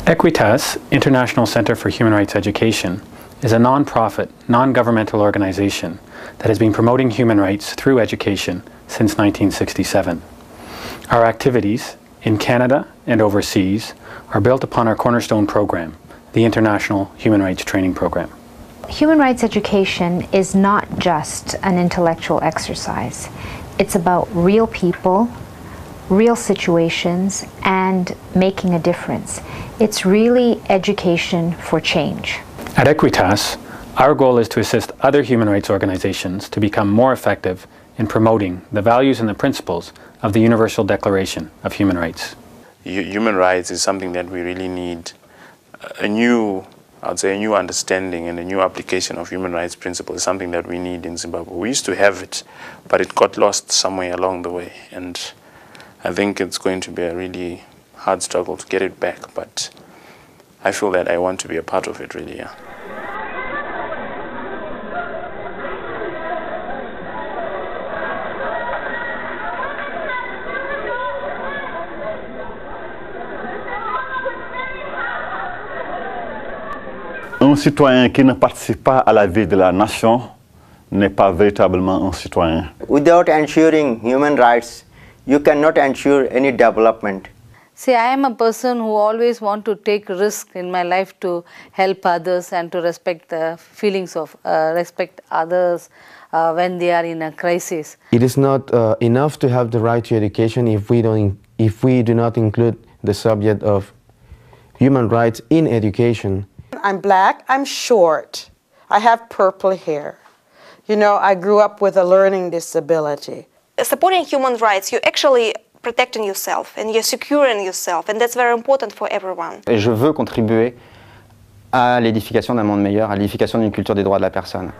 Equitas, International Center for Human Rights Education, is a non-profit, non-governmental organization that has been promoting human rights through education since 1967. Our activities in Canada and overseas are built upon our cornerstone program, the International Human Rights Training Program. Human rights education is not just an intellectual exercise. It's about real people, real situations, and making a difference. It's really education for change. At Equitas, our goal is to assist other human rights organizations to become more effective in promoting the values and the principles of the Universal Declaration of Human Rights. Human rights is something that we really need a new understanding and a new application of human rights principles is something that we need in Zimbabwe. We used to have it, but it got lost somewhere along the way. And I think it's going to be a really hard struggle to get it back, but I feel that I want to be a part of it, really, yeah. Un citoyen qui ne participe pas à la vie de la nation n'est pas véritablement un citoyen. Without ensuring human rights, you cannot ensure any development. See, I am a person who always want to take risk in my life to help others and to respect the feelings of respect others when they are in a crisis. It is not enough to have the right to education if we do not include the subject of human rights in education. I'm black, I'm short, I have purple hair. You know, I grew up with a learning disability. Supporting human rights, you're actually protecting yourself and you're securing yourself, and that's very important for everyone. Et je veux contribuer à l'édification d'un monde meilleur, à l'édification d'une culture des droits de la personne.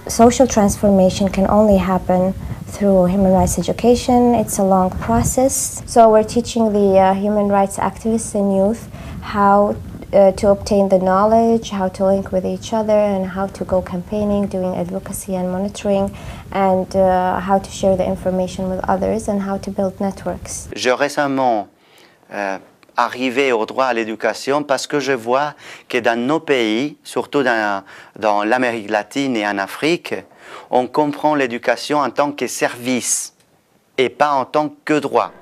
Social transformation can only happen through human rights education. It's a long process. So we're teaching the human rights activists and youth how to obtain the knowledge, how to link with each other, and how to go campaigning, doing advocacy and monitoring, and how to share the information with others, and how to build networks. Je récemment arrivé au droit à l'éducation parce que je vois que dans nos pays, surtout dans l'Amérique latine et en Afrique, on comprend l'éducation en tant que service et pas en tant que droit.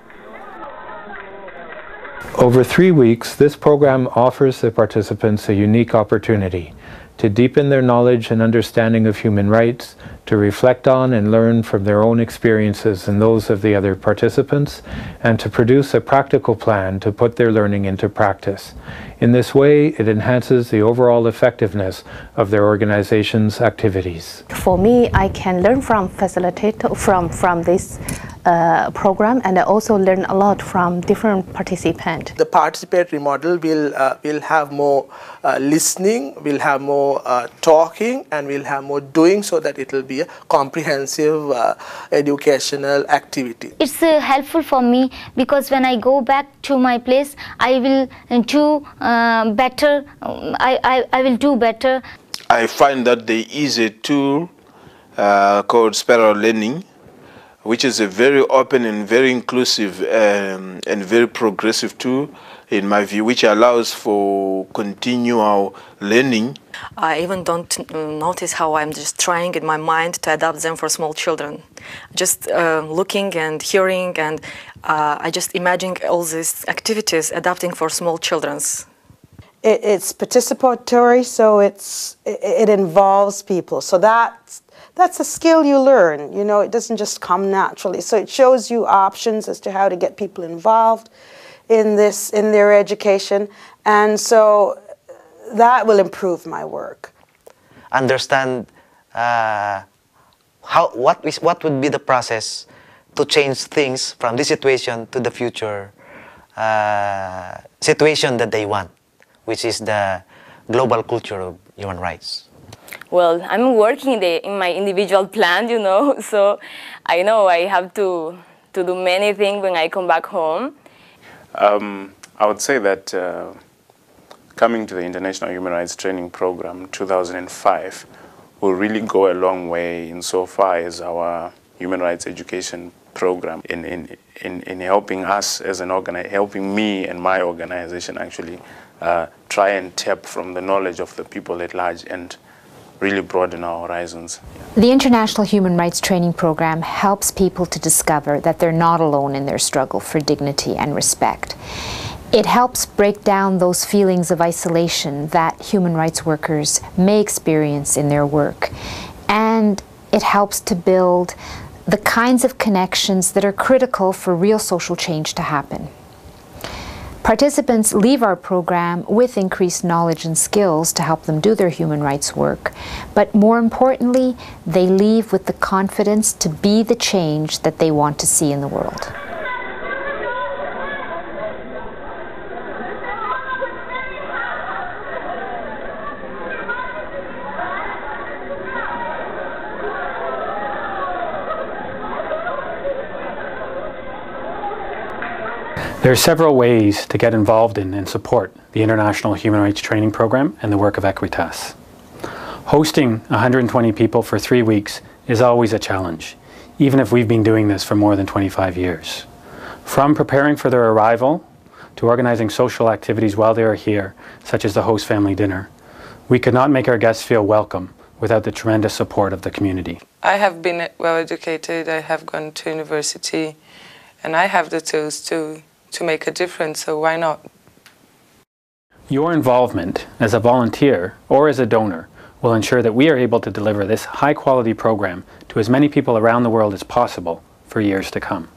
Over 3 weeks, this program offers the participants a unique opportunity to deepen their knowledge and understanding of human rights, to reflect on and learn from their own experiences and those of the other participants, and to produce a practical plan to put their learning into practice. In this way, it enhances the overall effectiveness of their organization's activities. For me, I can learn from facilitator from this program, and I also learn a lot from different participants. The participatory model will have more listening, will have more talking, and will have more doing, so that it will be a comprehensive educational activity. It's helpful for me because when I go back to my place, I will do better. I will do better. I find that there is a tool called Spiral Learning, which is a very open and very inclusive and very progressive tool, in my view, which allows for continual learning. I even don't notice how I'm just trying in my mind to adapt them for small children. Just looking and hearing, and I just imagine all these activities adapting for small children's. It's participatory, so it involves people. So that's a skill you learn. You know, it doesn't just come naturally. So it shows you options as to how to get people involved in their education, and so that will improve my work. Understand what would be the process to change things from this situation to the future situation that they want, which is the global culture of human rights. Well, I'm working in my individual plan, you know, so I know I have to do many things when I come back home. I would say that coming to the International Human Rights Training Program 2005 will really go a long way insofar as our human rights education program in helping us as an helping me and my organization actually try and tap from the knowledge of the people at large and really broaden our horizons. The International Human Rights Training Program helps people to discover that they're not alone in their struggle for dignity and respect. It helps break down those feelings of isolation that human rights workers may experience in their work. And it helps to build the kinds of connections that are critical for real social change to happen. Participants leave our program with increased knowledge and skills to help them do their human rights work, but more importantly, they leave with the confidence to be the change that they want to see in the world. There are several ways to get involved in and support the International Human Rights Training Program and the work of Equitas. Hosting 120 people for 3 weeks is always a challenge, even if we've been doing this for more than 25 years. From preparing for their arrival to organizing social activities while they are here, such as the host family dinner, we could not make our guests feel welcome without the tremendous support of the community. I have been well educated, I have gone to university, and I have the tools to make a difference, so why not? Your involvement as a volunteer or as a donor will ensure that we are able to deliver this high-quality program to as many people around the world as possible for years to come.